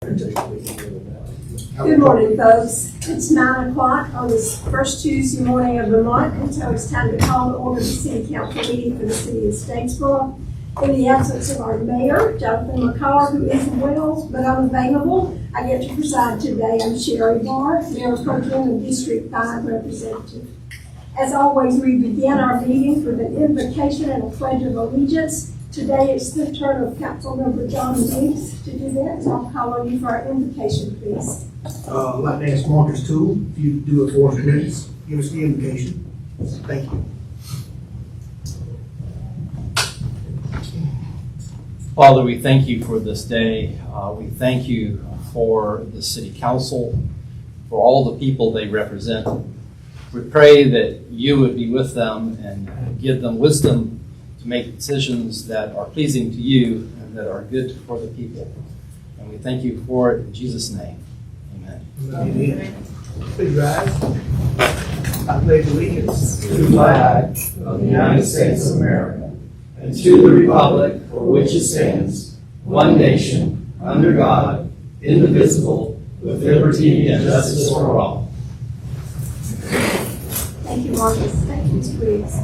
Good morning, folks. It's 9 o'clock on this first Tuesday morning of the month, and so it's time to call to order the City Council meeting for the City of Statesboro. In the absence of our mayor, Jonathan McCall, who is well but unavailable, I get to preside today. I'm Sherry Barr, Mayor Pro Tem and District 5 Representative. As always, we begin our meetings with an invocation and a pledge of allegiance. Today it's the turn of Councilmember John Weeks to do that, so I'll call on you for our invocation, please. I'd like to ask Marcus Toole, if you do it for us, please. Give us the invocation. Thank you. Father, we thank you for this day. We thank you for the City Council, for all the people they represent. We pray that you would be with them and give them wisdom to make decisions that are pleasing to you and that are good for the people. And we thank you for it in Jesus' name. Amen. Amen. Please rise. I pledge allegiance to the flag of the United States of America and to the republic for which it stands, one nation, under God, indivisible, with liberty and justice for all. Thank you, Marcus. Thank you, Ms. Briggs.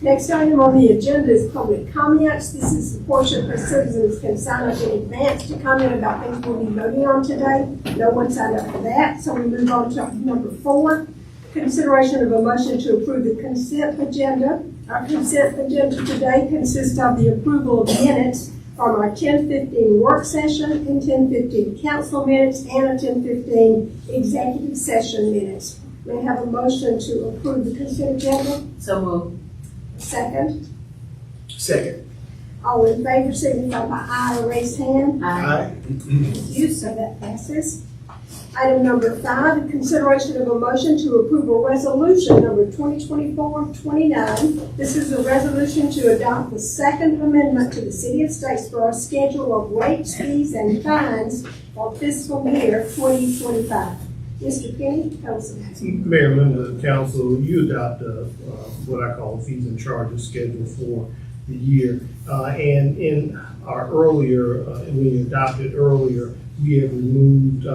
Next item on the agenda is public comments. This is the portion where citizens can sign up in advance to comment about things we'll be voting on today. No one signed up for that, so we move on to number 4, consideration of a motion to approve the consent agenda. Our consent agenda today consists of the approval of minutes from our 10:15 work session and 10:15 council minutes and a 10:15 executive session minutes. May I have a motion to approve the consent agenda? So moved. Second. Second. All in favor, signify by aye or raise hand. Aye. Thank you, so that passes. Item number 5, consideration of a motion to approve a resolution number 2024-29. This is a resolution to adopt the second amendment to the City of Statesboro schedule of rates, fees, and fines for fiscal year 2025. Mr. Kenny, Council. Mayor, members of the council, you adopt what I call fees and charges schedule for the year. And in our earlier, when you adopted earlier, we have removed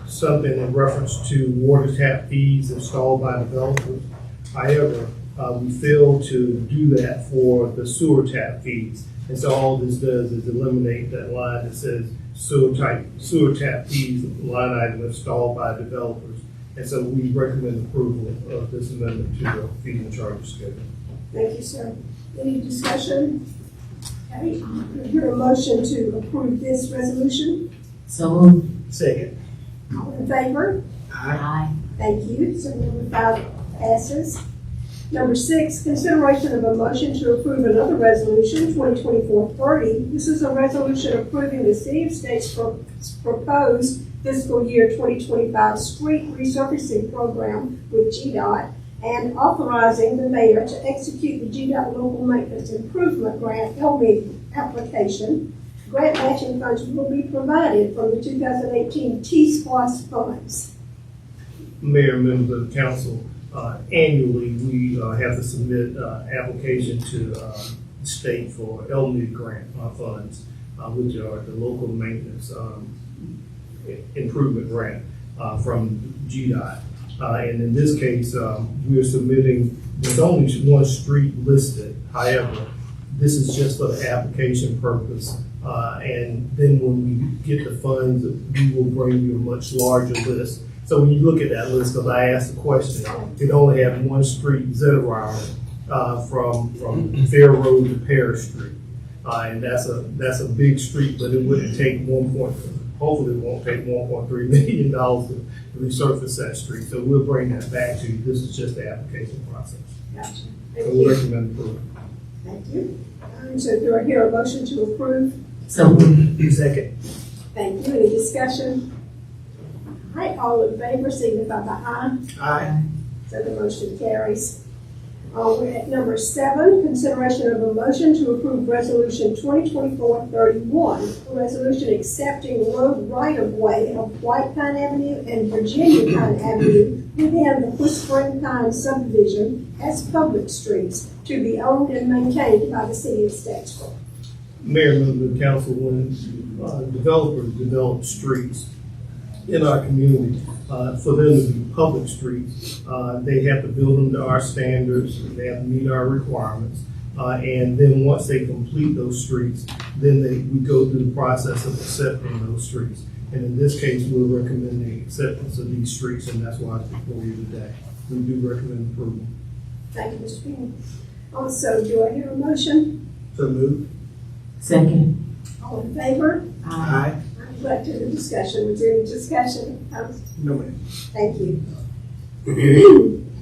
something in reference to water tap fees installed by developers. However, we failed to do that for the sewer tap fees. And so all this does is eliminate that line that says sewer tap fees line item installed by developers. And so we recommend approval of this amendment to the fee and charges schedule. Thank you, sir. Any discussion? Okay, I hear a motion to approve this resolution. So moved. Second. All in favor? Aye. Thank you. So number 5 passes. Number 6, consideration of a motion to approve another resolution, 2024-30. This is a resolution approving the City of Statesboro's proposed fiscal year 2025 street resurfacing program with GDOT and authorizing the mayor to execute the GDOT Local Maintenance Improvement Grant LMIG application. Grant matching funds will be provided from the 2018 T-SPLOST funds. Mayor, members of the council, annually we have to submit application to the state for LMIG grant funds, which are the local maintenance improvement grant from GDOT. And in this case, we are submitting, there's only one street listed. However, this is just for the application purpose. And then when we get the funds, we will bring you a much larger list. So when you look at that list, because I asked the question, it only have one street, Zetterauer, from Fair Road to Parish Street. And that's a big street, but it wouldn't take hopefully it won't take $1.3 million to resurface that street. So we'll bring that back to you. This is just the application process. Gotcha. So Thank we you. recommend approval. Thank you. So do I hear a motion to approve? So moved. Second. Thank you. Any discussion? All right, all in favor, signify by aye. Aye. So the motion carries. We're at number 7, consideration of a motion to approve resolution 2024-31, a resolution accepting road right-of-way of White Pine Avenue and Virginia Pine Avenue within the Whispering Pine subdivision as public streets to be owned and maintained by the City of Statesboro. Mayor, members of the council, when developers develop streets in our community, for them to be public streets, they have to build them to our standards, they have to meet our requirements. And then once they complete those streets, then we go through the process of accepting those streets. And in this case, we're recommending acceptance of these streets, and that's why it's before you today. We do recommend approval. Thank you, Mr. King. Also, do I hear a motion? So moved. Second. All in favor? Aye. I'd like to the discussion. Was there any discussion? No, ma'am. Thank you.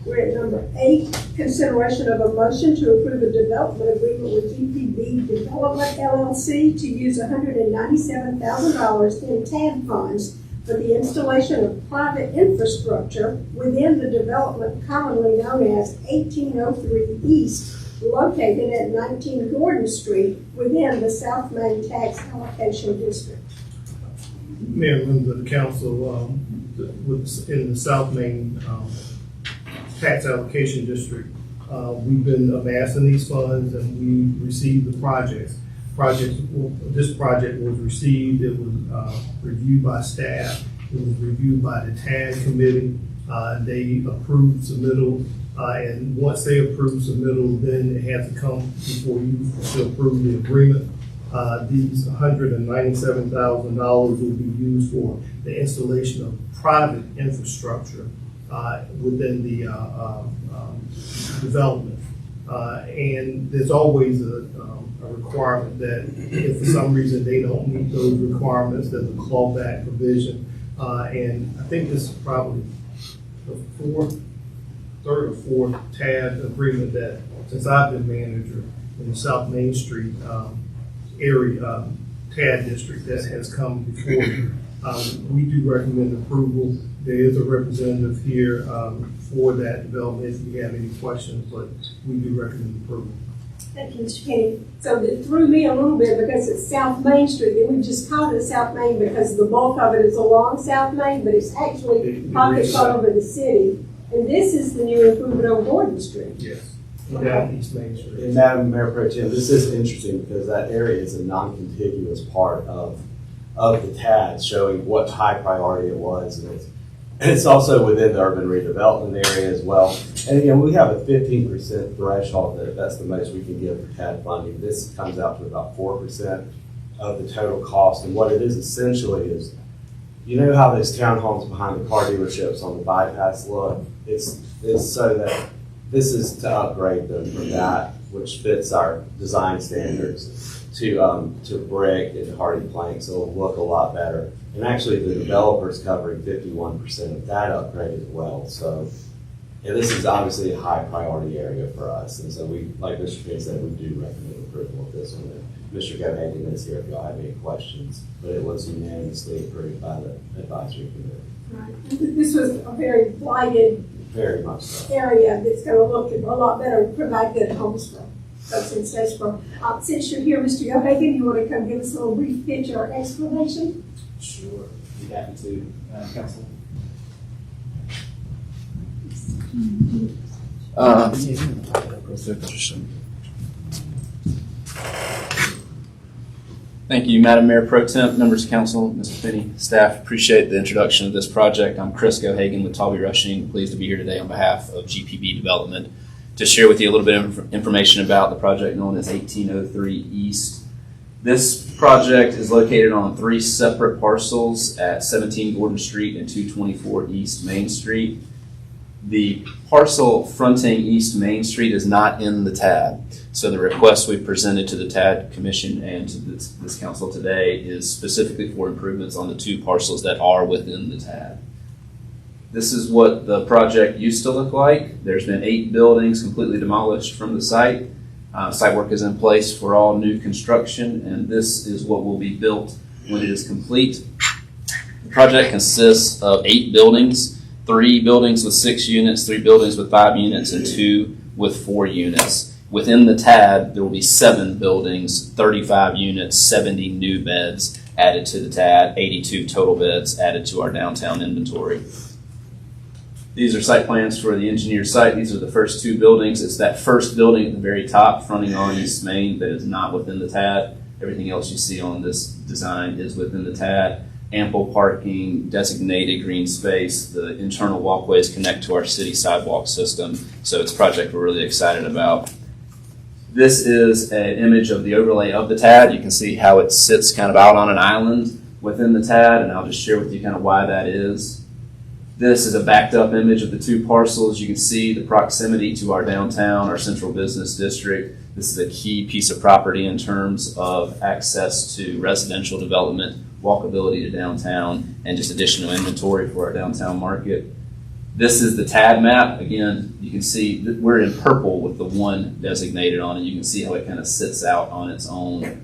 We're at number 8, consideration of a motion to approve a development agreement with GPB Development LLC to use $197,000 in TAD funds for the installation of private infrastructure within the development commonly known as 1803 East, located at 19 Gordon Street within the South Main Tax Allocation District. Mayor, members of the council, in the South Main Tax Allocation District, we've been amassing these funds and we received the projects. This project was received, it was reviewed by staff, it was reviewed by the TAD committee. They approved submittal, and once they approve submittal, then it has to come before you to approve the agreement. These $197,000 will be used for the installation of private infrastructure within the development. And there's always a requirement that if for some reason they don't meet those requirements, there's a clawback provision. And I think this is probably the third or fourth TAD agreement that, since I've been manager in the South Main Street area, TAD district, that has come before you. We do recommend approval. There is a representative here for that development if you have any questions, but we do recommend approval. Thank you, Mr. Kenny. So it threw me a little bit because it's South Main Street, and we just called it South Main because the bulk of it is along South Main, but it's actually pockets all over the city. And this is the new improvement on Gordon Street. Yes. Down East Main Street. And Madam Mayor Pro Tem, this is interesting because that area is a non-contiguous part of the TAD, showing what high priority it was. And it's also within the urban redevelopment area as well. And again, we have a 15% threshold that's the most we can give for TAD funding. This comes out to about 4% of the total cost. And what it is essentially is, you know how those townhomes behind the car dealerships on the bypass look? It's so that this is to upgrade them from that, which fits our design standards, to brick and hardy plank, so it'll look a lot better. And actually, the developer's covering 51% of that upgrade as well. So, yeah, this is obviously a high priority area for us. And so we, like Mr. King said, we do recommend approval of this one. And Mr. Gohagan is here if y'all have any questions, but it was unanimously approved by the advisory committee. Right. This was a very blighted Very much so. area that's going to look a lot better and provide good homes for folks in Statesboro. Since you're here, Mr. Gohagan, you want to come give us a little brief picture or explanation? Sure. Be happy to, Council. Thank you, Madam Mayor Pro Temp, members of council, Mr. Finney, staff. Appreciate the introduction of this project. I'm Chris Gohagan with Talby Rushing. Pleased to be here today on behalf of GPB Development to share with you a little bit of information about the project known as 1803 East. This project is located on 3 separate parcels at 17 Gordon Street and 224 East Main Street. The parcel fronting East Main Street is not in the TAD. So the request we presented to the TAD Commission and to this council today is specifically for improvements on the 2 parcels that are within the TAD. This is what the project used to look like. There's been 8 buildings completely demolished from the site. Site work is in place for all new construction, and this is what will be built when it is complete. The project consists of 8 buildings, 3 buildings with 6 units, 3 buildings with 5 units, and 2 with 4 units. Within the TAD, there will be 7 buildings, 35 units, 70 new beds added to the TAD, 82 total beds added to our downtown inventory. These are site plans for the engineered site. These are the first 2 buildings. It's that first building at the very top, fronting on East Main, that is not within the TAD. Everything else you see on this design is within the TAD. Ample parking, designated green space, the internal walkways connect to our city sidewalk system. So it's a project we're really excited about. This is an image of the overlay of the TAD. You can see how it sits kind of out on an island within the TAD, and I'll just share with you kind of why that is. This is a backed up image of the two parcels. You can see the proximity to our downtown, our central business district. This is a key piece of property in terms of access to residential development, walkability to downtown, and just additional inventory for our downtown market. This is the TAD map. Again, you can see that we're in purple with the one designated on it. You can see how it kind of sits out on its own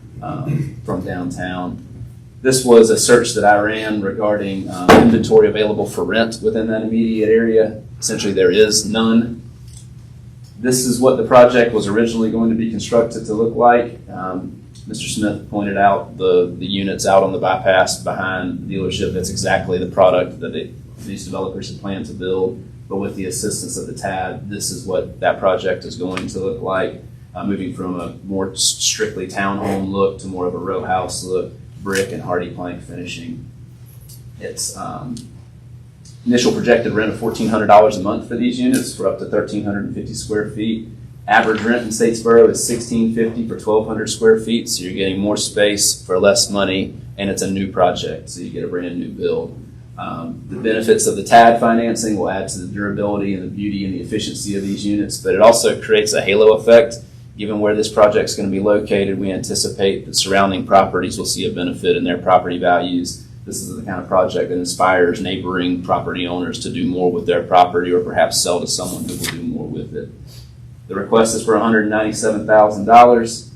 from downtown. This was a search that I ran regarding inventory available for rent within that immediate area. Essentially, there is none. This is what the project was originally going to be constructed to look like. Mr. Smith pointed out the units out on the bypass behind the dealership. That's exactly the product that these developers had planned to build. But with the assistance of the TAD, this is what that project is going to look like, moving from a more strictly townhome look to more of a row house look, brick and hardy plank finishing. It's initial projected rent of $1,400 a month for these units for up to 1,350 square feet. Average rent in Statesboro is $1,650 for 1,200 square feet, so you're getting more space for less money, and it's a new project, so you get a brand new build. The benefits of the TAD financing will add to the durability and the beauty and the efficiency of these units, but it also creates a halo effect. Given where this project is going to be located, we anticipate that surrounding properties will see a benefit in their property values. This is the kind of project that inspires neighboring property owners to do more with their property or perhaps sell to someone who will do more with it. The request is for $197,000.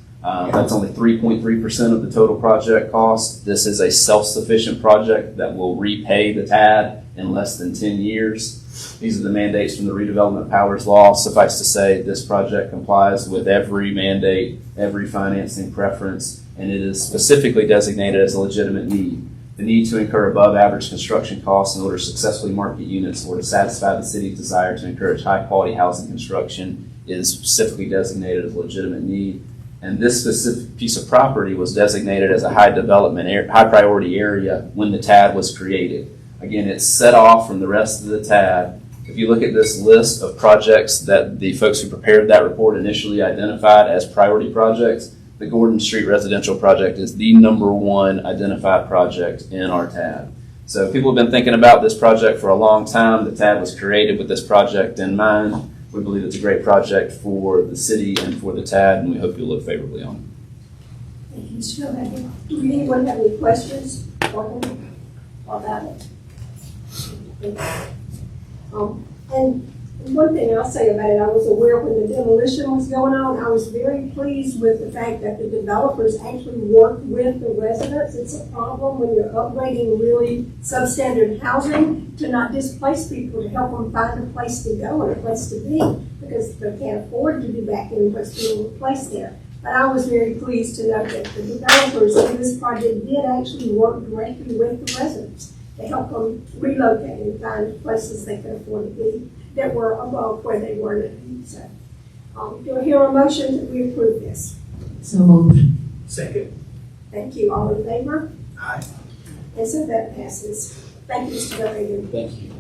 That's only 3.3% of the total project cost. This is a self-sufficient project that will repay the TAD in less than 10 years. These are the mandates from the Redevelopment Powers Law. Suffice to say, this project complies with every mandate, every financing preference, and it is specifically designated as a legitimate need. The need to incur above average construction costs in order to successfully market units or to satisfy the city's desire to encourage high quality housing construction is specifically designated as a legitimate need. And this specific piece of property was designated as a high priority area when the TAD was created. Again, it's set off from the rest of the TAD. If you look at this list of projects that the folks who prepared that report initially identified as priority projects, the Gordon Street Residential Project is the #1 identified project in our TAD. So people have been thinking about this project for a long time. The TAD was created with this project in mind. We believe it's a great project for the city and for the TAD, and we hope you'll look favorably on it. Thank you, Mr. O'Hagan. Do anyone have any questions for him about it? And one thing I'll say about it, I was aware when the demolition was going on, I was very pleased with the fact that the developers actually worked with the residents. It's a problem when you're upgrading really substandard housing to not displace people, to help them find a place to go and a place to be, because they can't afford to be back in what's being replaced there. But I was very pleased to know that the developers in this project did actually work directly with the residents to help them relocate and find places they could afford to be that were above where they were now. So, do I hear a motion that we approve this? So moved. Second. Thank you. All in favor? Aye. And so that passes. Thank you, Mr. O'Hagan. Thank you.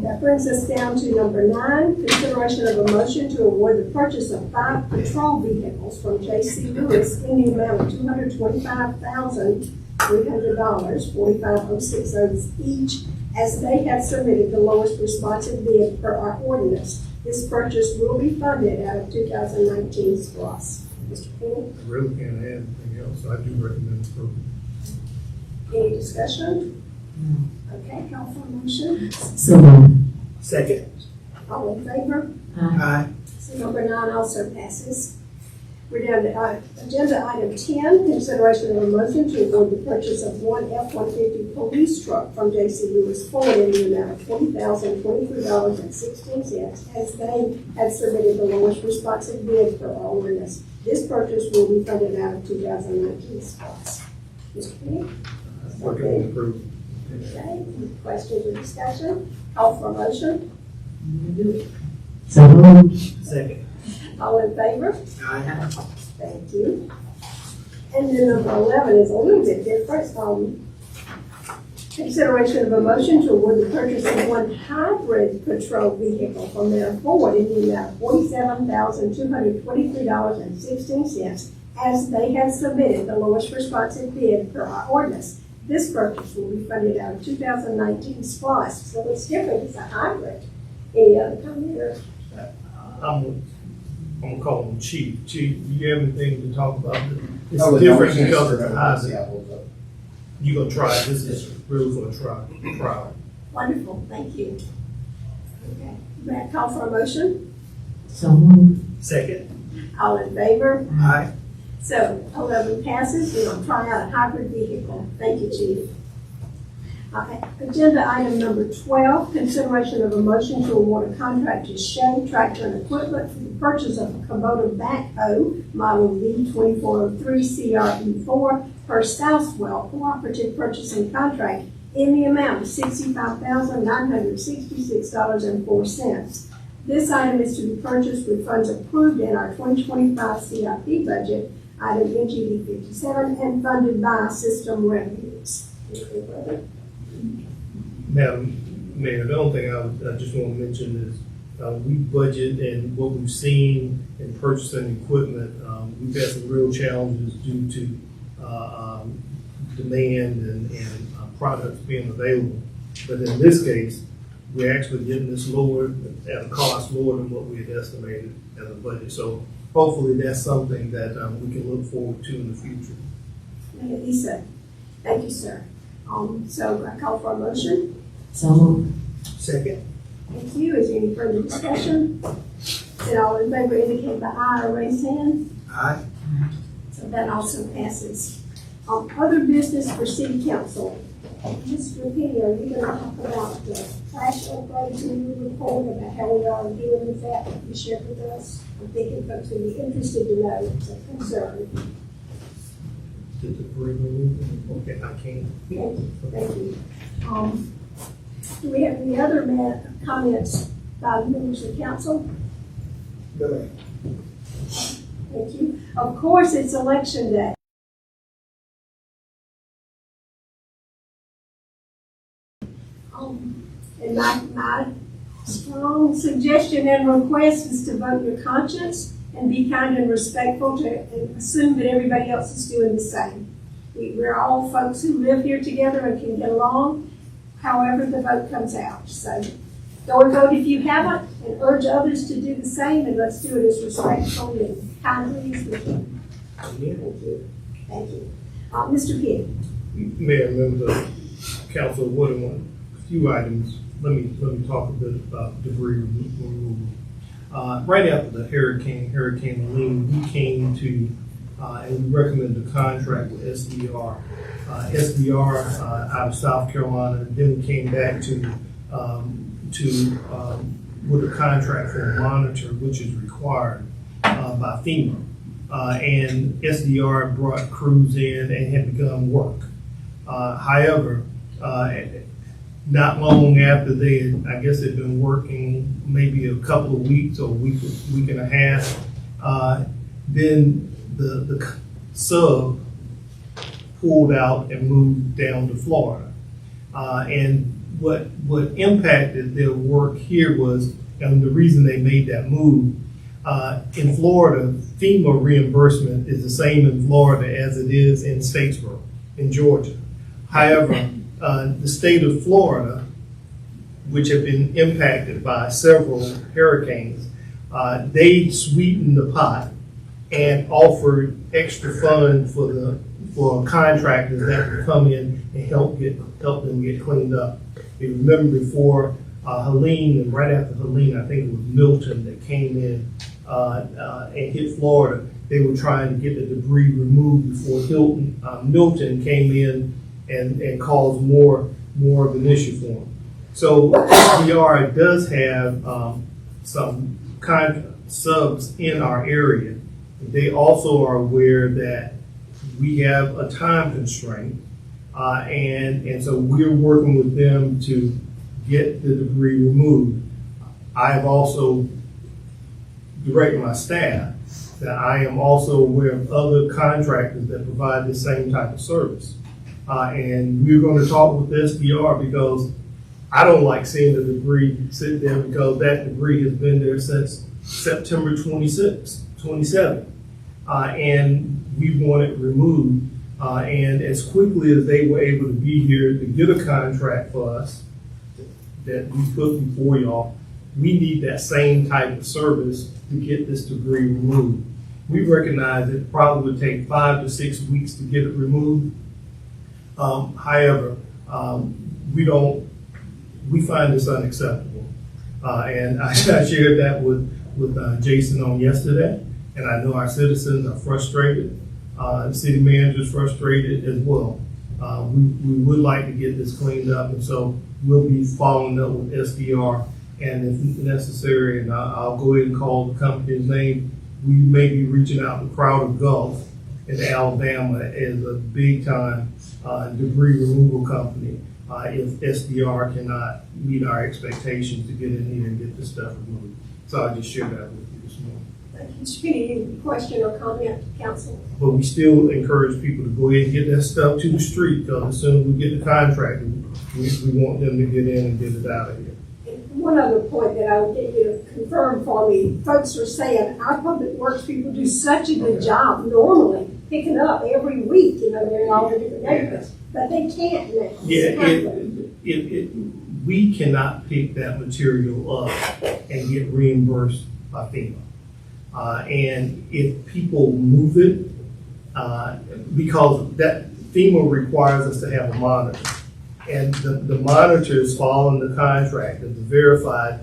That brings us down to number 9, consideration of a motion to award the purchase of 5 patrol vehicles from J.C. Lewis in the amount of $225,300, $45,060 each, as they have submitted the lowest responsive bid per our ordinance. This purchase will be funded out of 2019 SPLOST. Mr. Penny, I really can't add anything else, so I do recommend approval. any discussion? Okay, call for a motion. So moved. Second. All in favor? Aye. So number 9 also passes. We're down to agenda item 10, consideration of a motion to award the purchase of 1 F-150 police truck from J.C. Lewis Ford in the amount of $20,023.16, as they have submitted the lowest responsive bid for our ordinance. This purchase will be funded out of 2019 SPLOST. Mr. Penny? Recommend approval. Okay, any questions or discussion? Call for a motion. So moved. Second. All in favor? Aye. Thank you. And then number 11 is a little bit different. Consideration of a motion to award the purchase of one hybrid patrol vehicle from their Ford in the amount of $47,223.16 as they have submitted the lowest responsive bid per our ordinance. This purchase will be funded out of 2019 SPOS, so it's different, it's a hybrid. Any other comment? I'm gonna call him Chief. Chief, do you have anything to talk about? It's Oh, different no, because it's a hybrid. Yeah, hold up. You gonna try it? This is really for a trial. Wonderful, thank you. Okay, may I call for a motion? So moved. Second. All in favor? Aye. So 11 passes, we're going to try out a hybrid vehicle. Thank you, Chief. Agenda item number 12, consideration of a motion to award a contract to Shea Tractor and Equipment for the purchase of a Kubota backhoe, model V2403 CRE4 per Southwell Cooperative Purchasing Contract in the amount of $65,966.04. This item is to be purchased with funds approved in our 2025 CIP budget, item NGD 57, and funded by system revenues. Anything further? Madam Mayor, the only thing I just want to mention is we budget and what we've seen in purchasing equipment, we've had some real challenges due to demand and products being available. But in this case, we're actually getting this lower at a cost lower than what we had estimated as a budget. So hopefully that's something that we can look forward to in the future. Lisa, thank you, sir. So I call for a motion. So moved. Second. Thank you. Is there any further discussion? Then all in favor indicate by aye or raise hand. Aye. So that also passes. Other business for city council. Mr. Penny, are you going to talk about the trash upgrades in your report, about how we are dealing with that? Can you share with us? I'm thinking folks would be interested to know. It's a concern. Did the three move? Okay, I can't. Thank you. Do we have any other comments by members of council? Go ahead. Thank you. Of course, it's election day. And my strong suggestion and request is to vote your conscience and be kind and respectful and assume that everybody else is doing the same. We're all folks who live here together and can get along, however the vote comes out. So go and vote if you haven't, and urge others to do the same, and let's do it as respectfully and kindly as we can. Thank you. Thank you. Mr. Pitt. Mayor, members of council, what a few items. Let me talk a bit about debris removal. Right after the Hurricane Helene, we came to and we recommended a contract with SDR. SDR out of South Carolina. Then we came back to with a contract for a monitor, which is required by FEMA. And SDR brought crews in and had begun work. However, not long after they had, I guess they'd been working maybe a couple of weeks or a week and a half, then the sub pulled out and moved down to Florida. And what impacted their work here was, and the reason they made that move, in Florida, FEMA reimbursement is the same in Florida as it is in Statesboro, in Georgia. However, the state of Florida, which have been impacted by several hurricanes, they sweetened the pot and offered extra funds for contractors that would come in and help them get cleaned up. You remember before Helene, and right after Helene, I think it was Milton that came in and hit Florida. They were trying to get the debris removed before Milton came in and caused more of an issue for them. So SDR does have some subs in our area. They also are aware that we have a time constraint, and so we're working with them to get the debris removed. I have also directed my staff that I am also aware of other contractors that provide the same type of service. And we're going to talk with SDR because I don't like seeing the debris sit there because that debris has been there since September 27. And we want it removed. And as quickly as they were able to be here to get a contract for us that we put before y'all, we need that same type of service to get this debris removed. We recognize it probably would take 5 to 6 weeks to get it removed. However, we find this unacceptable. And I shared that with Jason on yesterday, and I know our citizens are frustrated. The city manager is frustrated as well. We would like to get this cleaned up, and so we'll be following up with SDR, and if necessary, and I'll go ahead and call the company's name, we may be reaching out to Crowder Gulf in Alabama as a big-time debris removal company if SDR cannot meet our expectations to get in here and get this stuff removed. So I just shared that with you this morning. Thank you. Mr. Petty, any question or comment, council? But we still encourage people to go ahead and get that stuff to the street, because as soon as we get the contract, we want them to get in and get it out of here. One other point that I would get you to confirm for me, folks are saying our public works people do such a good job normally picking up every week, they're in all the different neighborhoods, but they can't now. Yeah, we cannot pick that material up and get reimbursed by FEMA. And if people move it, because that FEMA requires us to have a monitor. And the monitors following the contract have verified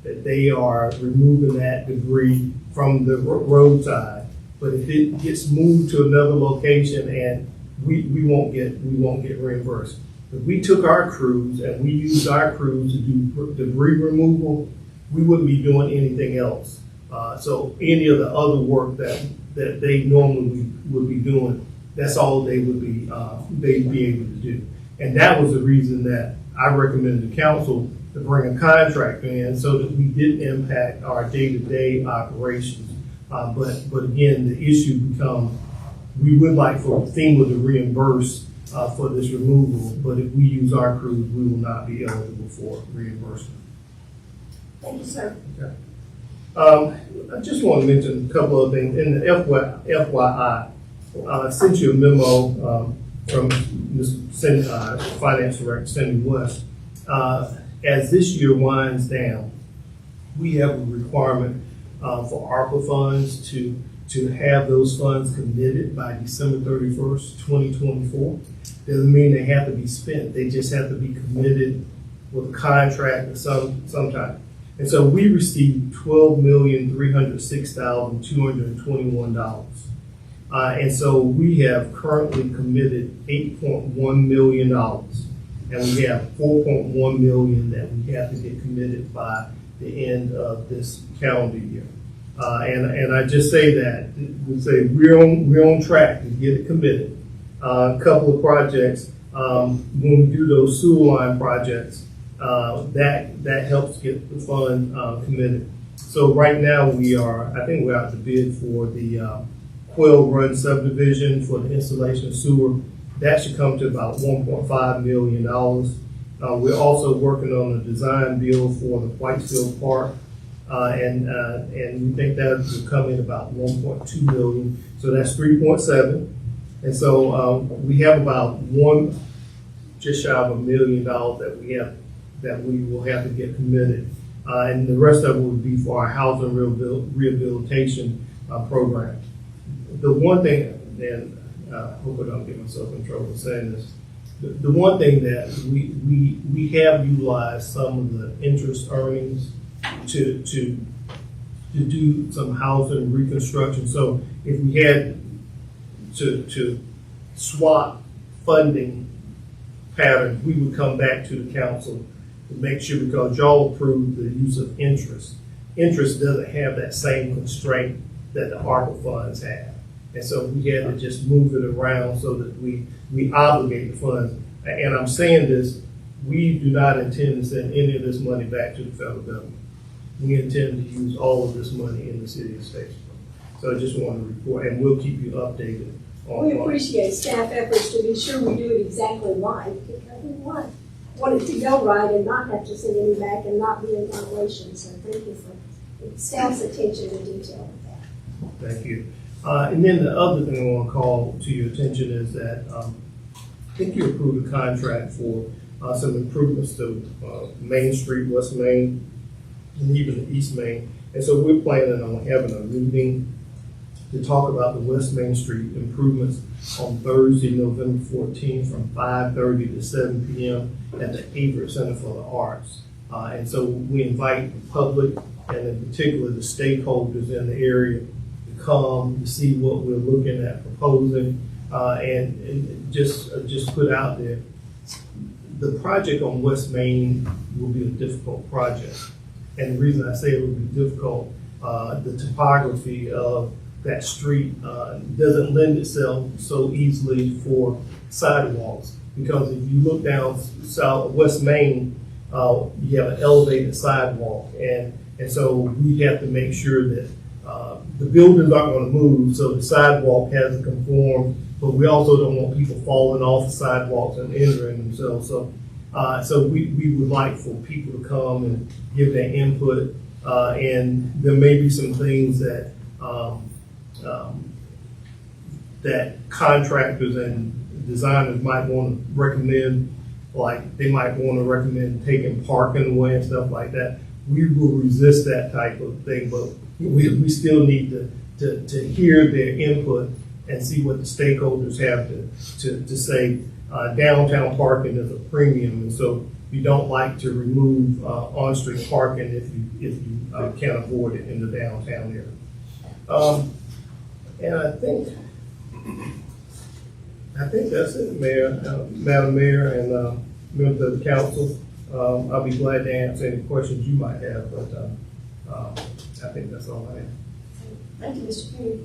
that they are removing that debris from the roadside. But if it gets moved to another location, and we won't get reimbursed. If we took our crews and we used our crews to do debris removal, we wouldn't be doing anything else. So any of the other work that they normally would be doing, that's all they would be they'd be able to do. And that was the reason that I recommended the council to bring a contractor in so that we didn't impact our day-to-day operations. But again, the issue becomes, we would like for FEMA to reimburse for this removal, but if we use our crews, we will not be eligible for reimbursement. Thank you, sir. Okay. I just want to mention a couple of things. In the FYI, I sent you a memo from Ms. Finance Director Cindy West. As this year winds down, we have a requirement for ARPA funds to have those funds committed by December 31st, 2024. Doesn't mean they have to be spent. They just have to be committed with a contract of some type. And so we received $12,306,221. And so we have currently committed $8.1 million. And we have $4.1 million that we have to get committed by the end of this calendar year. And I just say that, we say we're on track to get it committed. A couple of projects, when we do those sewer line projects, that helps get the fund committed. So right now I think we're out to bid for the Quail Run subdivision for the installation of sewer. That should come to about $1.5 million. We're also working on a design build for the Whitefield Park, and we think that will come in about $1.2 million. So that's 3.7. And so we have about just shy of $1 million that we will have to get committed, and the rest of it would be for our housing rehabilitation program. The one thing, and I hope I don't get myself in trouble saying this, the one thing that we have utilized some of the interest earnings to do some housing reconstruction. So if we had to swap funding patterns, we would come back to the council to make sure, because y'all approved the use of interest. Interest doesn't have that same constraint that the ARPA funds have. And so we had to just move it around so that we obligate the funds. And I'm saying this, we do not intend to send any of this money back to the federal government. We intend to use all of this money in the city of Statesboro. So I just wanted to report, and we'll keep you updated on. We appreciate staff efforts to be sure we do it exactly right, because we want it to go right and not have to send any back and not be in violation. So thank you for staff's attention to detail with that. Thank you. And then the other thing I want to call to your attention is that I think you approved a contract for some improvements to Main Street, West Main, and even East Main. And so we're planning on having a meeting to talk about the West Main Street improvements on Thursday, November 14th, from 5:30 to 7 p.m. at the Avery Center for the Arts. And so we invite the public, and in particular the stakeholders in the area, to come to see what we're looking at proposing, and just put out there. The project on West Main will be a difficult project. And the reason I say it will be difficult, the topography of that street doesn't lend itself so easily for sidewalks. Because if you look down West Main, you have an elevated sidewalk. And so we have to make sure that the buildings aren't going to move, so the sidewalk has to conform. But we also don't want people falling off the sidewalks and injuring themselves. So we would like for people to come and give their input, and there may be some things that that contractors and designers might want to recommend, like they might want to recommend taking parking away and stuff like that. We will resist that type of thing, but we still need to hear their input and see what the stakeholders have to say. Downtown parking is a premium, and so you don't like to remove on-street parking if you can't avoid it in the downtown area. And I think that's it, Madam Mayor, and members of the council. I'll be glad to answer any questions you might have, but I think that's all I have. Thank you, Mr. Perry.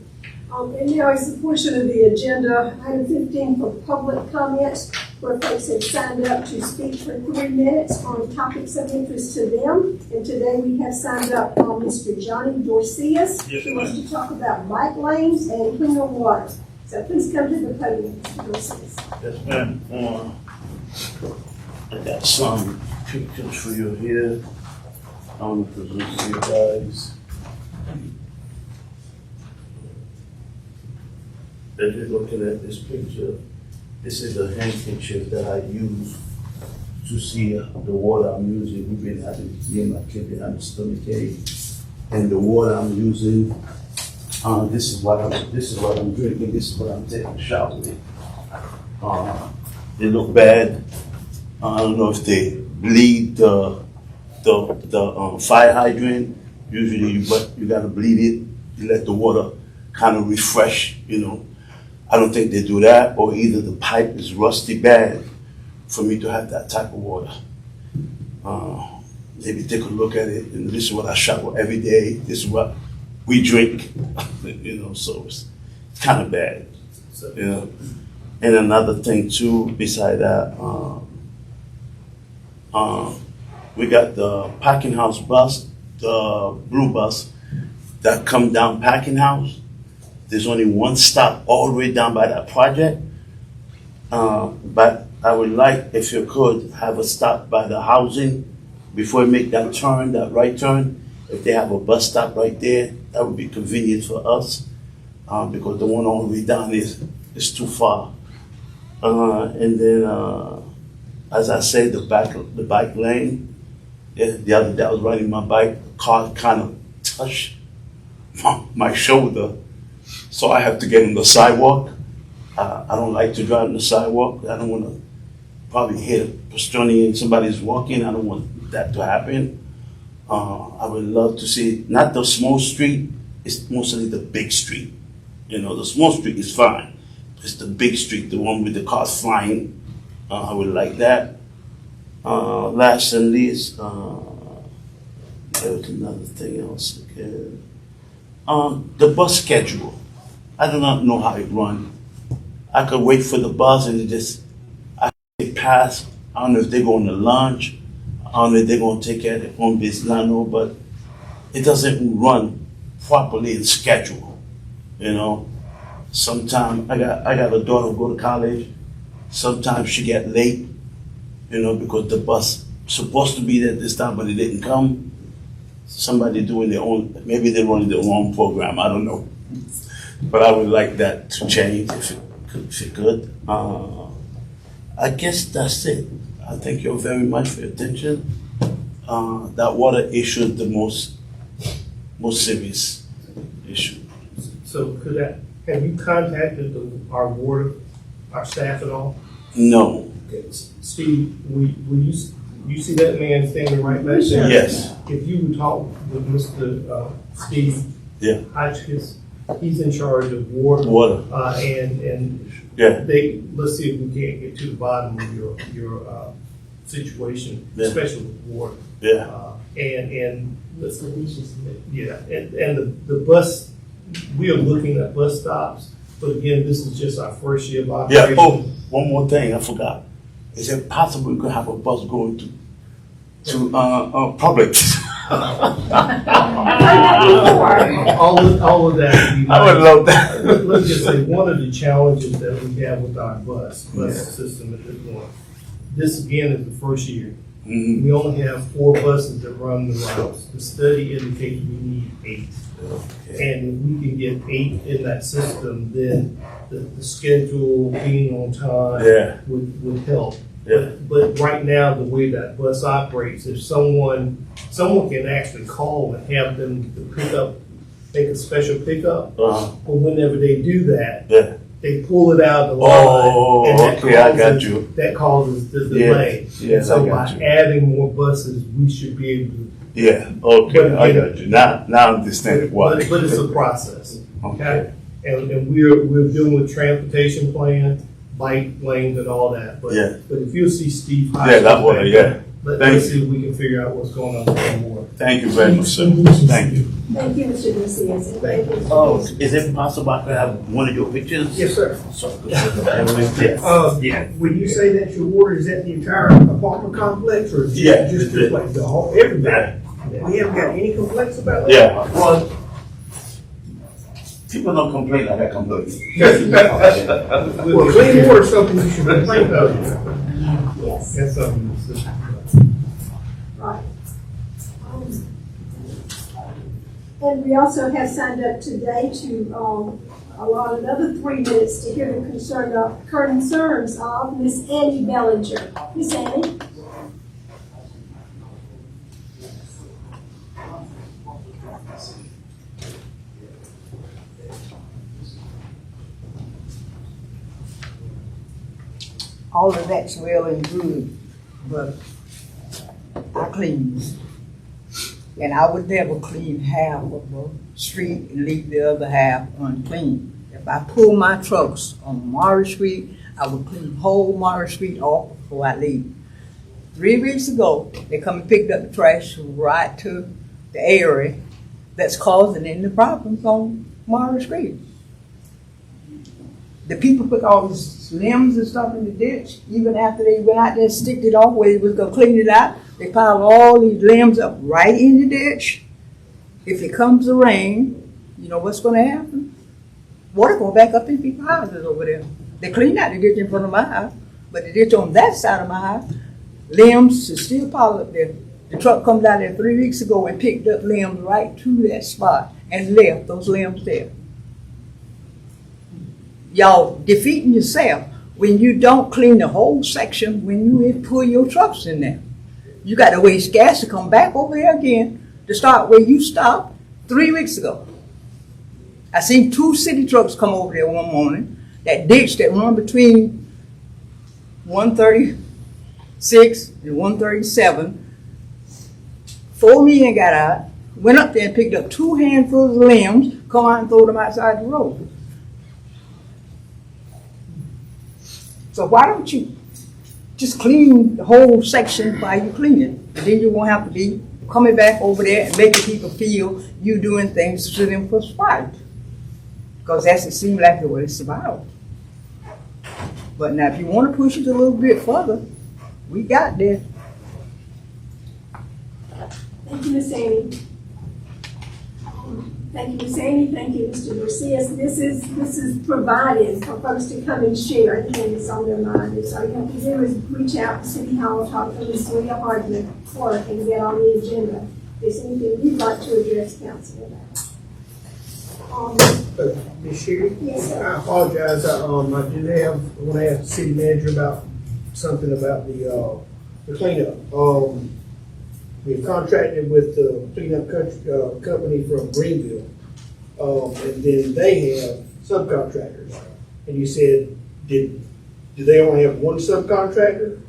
And now is the portion of the agenda, item 15, for public comments, where folks have signed up to speak for 3 minutes on topics of interest to them. And today we have signed up Mr. Johnny Dorcius, who wants to talk about bike lanes and cleaner water. So please come to the podium, Mr. Dorcius. Yes, ma'am. I got some pictures for you here. I want to present to you guys. As you're looking at this picture, this is a handkerchief that I use to see the water I'm using. We've been having, me and my kid been having stomach ache, and the water I'm using, this is what I'm drinking. This is what I'm taking a shower with. They look bad. I don't know if they bleed the fire hydrant. Usually you gotta bleed it. You let the water kind of refresh, I don't think they do that, or either the pipe is rusty bad for me to have that type of water. Maybe take a look at it, and this is what I shower every day. This is what we drink, so it's kind of bad. And another thing too, beside that, we got the packing house bus, the blue bus that come down packing house. There's only one stop all the way down by that project. But I would like, if you could, have a stop by the housing before you make that turn, that right turn. If they have a bus stop right there, that would be convenient for us, because the one all the way down is too far. And then, as I said, the bike lane. The other day I was riding my bike, the car kind of touched my shoulder. So I have to get on the sidewalk. I don't like to drive on the sidewalk. I don't want to probably hit a pedestrian, somebody's walking. I don't want that to happen. I would love to see, not the small street, it's mostly the big street. The small street is fine. It's the big street, the one with the cars flying. I would like that. Last and least, there was another thing else. Okay. The bus schedule. I do not know how it runs. I could wait for the bus and they pass. I don't know if they're going to lunch. I don't know if they're going to take care of their own business. I know, but it doesn't run properly in schedule. You know, sometimes I got a daughter who go to college. Sometimes she get late, you know, because the bus supposed to be there this time, but it didn't come. Somebody doing their own, maybe they're running their own program. I don't know, but I would like that to change if it could. I guess that's it. I thank you very much for your attention. That water issue is the most serious issue. So have you contacted our staff at all? No. Okay, Steve, will you see that man standing right back there? Yes. If you would talk with Mr. Steve Yeah. Hotchkiss, he's in charge of water. Water. And Yeah. let's see if we can't get to the bottom of your situation, Yeah. especially with water. Yeah. And It's delicious. yeah, and the bus, we are looking at bus stops, but again, this is just our first year of Yeah. operation. Oh, one more thing I forgot. Is it possible we could have a bus going to Publix? All of that. I would love that. Let's just say, one of the challenges that we have with our bus system at this point, this again is the first year. Mhm. We only have 4 buses that run the routes. The study indicates we need 8. And if we can get 8 in that system, then the schedule being on time Yeah. would help. Yeah. But right now, the way that bus operates, if someone can actually call and have them to pick up, make a special pickup, but whenever they do that, Yeah. they pull it out of the Oh, line. And that okay, I got causes- you. That causes the Yeah. delay. Yes, And so I got by you. adding more buses, we should be able to. Yeah. Okay, I got you. Now I understand why. But it's a process, Okay. okay? And we're dealing with transportation plan, bike lanes and all that. Yeah. But if you'll see Steve. Yeah, that water, yeah. Let's Thank see if we can figure out what's going on with the water. Thank you very much, sir. Thank you. Thank you, Mr. Lucius. and thank you, Mr. Oh, Lucius. is it possible I could have one of your pictures? Yes, sir. Yeah. When you say that your water is at the entire apartment complex, or is Yeah, it just it's- like the whole, everybody? We haven't got any complaints about that? Yeah, well, people don't complain like I complain. Well, clean water is something you should complain about. Yes, That's something that's. right. And we also have signed up today to allot another 3 minutes to hear the concerns of Miss Annie Bellinger. Miss Annie? All of that's well and good, but I clean. And I would never clean half of the street and leave the other half unclean. If I pull my trucks on Morris Street, I would clean whole Morris Street off before I leave. 3 weeks ago, they come and picked up the trash right to the area that's causing any problems on Morris Street. The people put all these limbs and stuff in the ditch, even after they went out there and sticked it off where they was gonna clean it out. They piled all these limbs up right in the ditch. If it comes to rain, you know what's gonna happen? Water going back up in people's houses over there. They cleaned out the ditch in front of my house, but the ditch on that side of my house, limbs is still piled up there. The truck come down there 3 weeks ago and picked up limbs right to that spot and left those limbs there. Y'all defeating yourself when you don't clean the whole section when you pull your trucks in there. You got to waste gas to come back over there again to start where you stopped 3 weeks ago. I seen 2 city trucks come over there one morning, that ditch that run between 136 and 137. 4 men got out, went up there and picked up 2 handfuls of limbs, come out and throw them outside the road. So why don't you just clean the whole section while you clean it? And then you won't have to be coming back over there and making people feel you doing things to them for spite. Because that's it seems like the way it's about. But now if you want to push it a little bit further, we got there. Thank you, Miss Annie. Thank you, Ms. Amy. Thank you, Mr. Garcia. This is provided for folks to come and share anything that's on their mind. And so all you have to do is reach out to City Hall, talk to Ms. Leah Hardman, or and get on the agenda. If there's anything you'd like to address council about. Ms. Sherry? Yes, sir. I apologize, I want to ask the city manager about something about the cleanup. We've contracted with the cleanup company from Greenville, and then they have subcontractors. And you said, do they only have one subcontractor?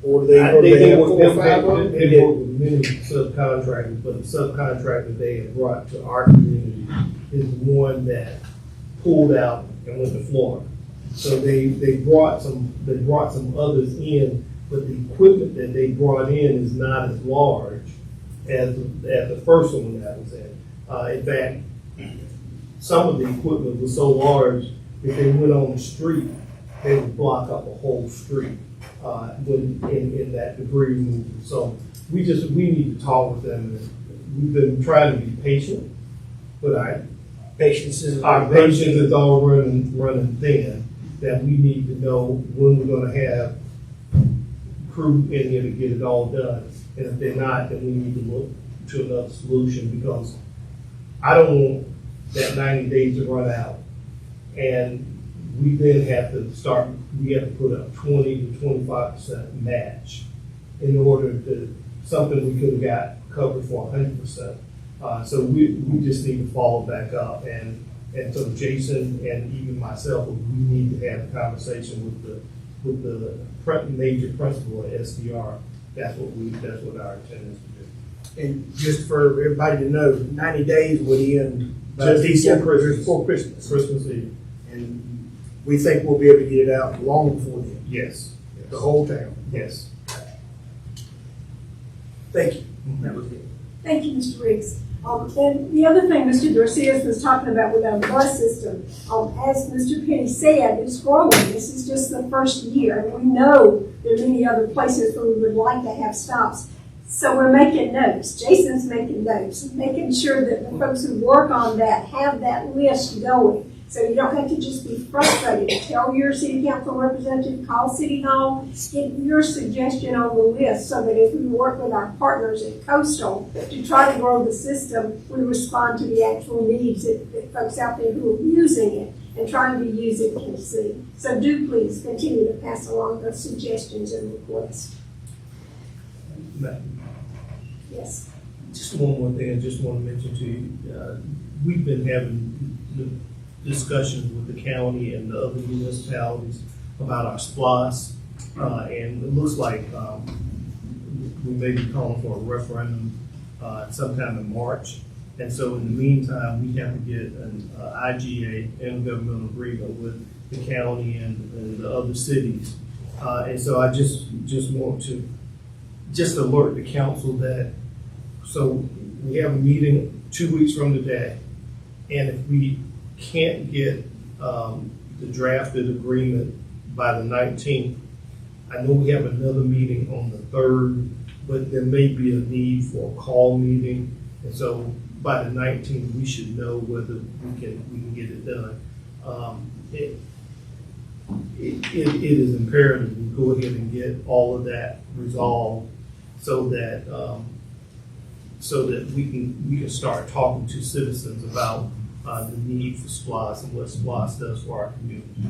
Or do they have 4 or 5 of them? They work with many subcontractors, but the subcontractor they have brought to our community is the one that pulled out and went to Florida. So they brought some others in, but the equipment that they brought in is not as large as the first one that was in. In fact, some of the equipment was so large, if they went on the street, they would block up a whole street when in that debris removal. So we need to talk with them. We've been trying to be patient, but our patience is all running thin. That we need to know when we're going to have crew in here to get it all done. And if they're not, then we need to look to another solution, because I don't want that 90 days to run out. And we then have to put up 20 to 25% match in order to, something we could have got covered for 100%. So we just need to follow back up. And so Jason and even myself, we need to have a conversation with the major principal at SDR. That's what our intent is to do. And just for everybody to know, 90 days would end by Just December, before Christmas. Christmas Eve. And we think we'll be able to get it out long before then, Yes. the whole town. Yes. Thank you. That was it. Thank you, Mr. Riggs. And the other thing Mr. Garcia was talking about with our bus system, as Mr. Penny said, it's growing. This is just the first year. And we know there are many other places where we would like to have stops. So we're making notes. Jason's making notes, making sure that the folks who work on that have that list going. So you don't have to just be frustrated. Tell your city council representative, call City Hall, get your suggestion on the list so that if we work with our partners at Coastal to try to grow the system, we respond to the actual needs that folks out there who are using it and trying to use it can see. So do please continue to pass along those suggestions and requests. Yes. Just one more thing I just want to mention to you. We've been having discussions with the county and the other municipalities about our SPLOS, and it looks like we may be calling for a referendum sometime in March. And so in the meantime, we have to get an IGA, intergovernmental agreement with the county and the other cities. And so I just want to alert the council that, so we have a meeting 2 weeks from today, and if we can't get the drafted agreement by the 19th, I know we have another meeting on the 3rd, but there may be a need for a call meeting, and so by the 19th, we should know whether we can get it done. It is imperative we go ahead and get all of that resolved so that we can start talking to citizens about the need for SPLOS and what SPLOS does for our community.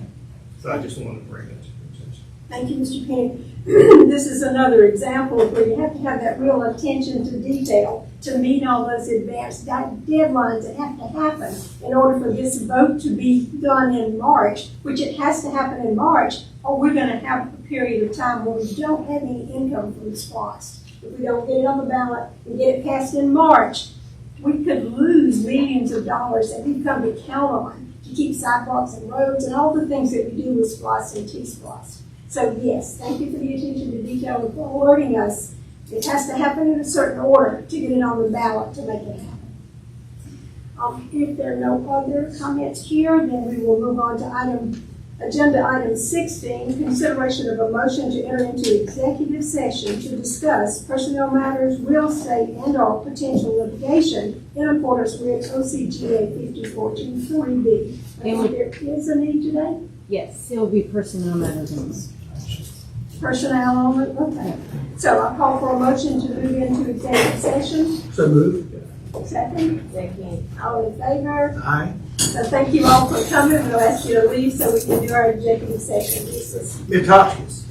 So I just want to bring that to your attention. Thank you, Mr. Penny. This is another example of where you have to have that real attention to detail to meet all those advanced deadlines that have to happen in order for this vote to be done in March, which it has to happen in March, or we're going to have a period of time where we don't have any income from SPLOS. If we don't get it on the ballot and get it passed in March, we could lose millions of dollars that we've come to count on to keep sidewalks and roads and all the things that we do with SPLOS and T-SPLOS. So yes, thank you for the attention to detail and for alerting us. It has to happen in a certain order to get it on the ballot to make it happen. If there are no other comments here, then we will move on to item Agenda item 16, consideration of a motion to enter into executive session to discuss personnel matters, real estate, and/or potential litigation in accordance with OCGA 5423B. There is a need today? Yes, it will be personnel matters on this. Personnel only? Okay. So I call for a motion to move into executive session. So move. Second? Second. All in favor? Aye. So thank you all for coming. We'll ask you to leave so we can do our executive session. Ms. Hopkins.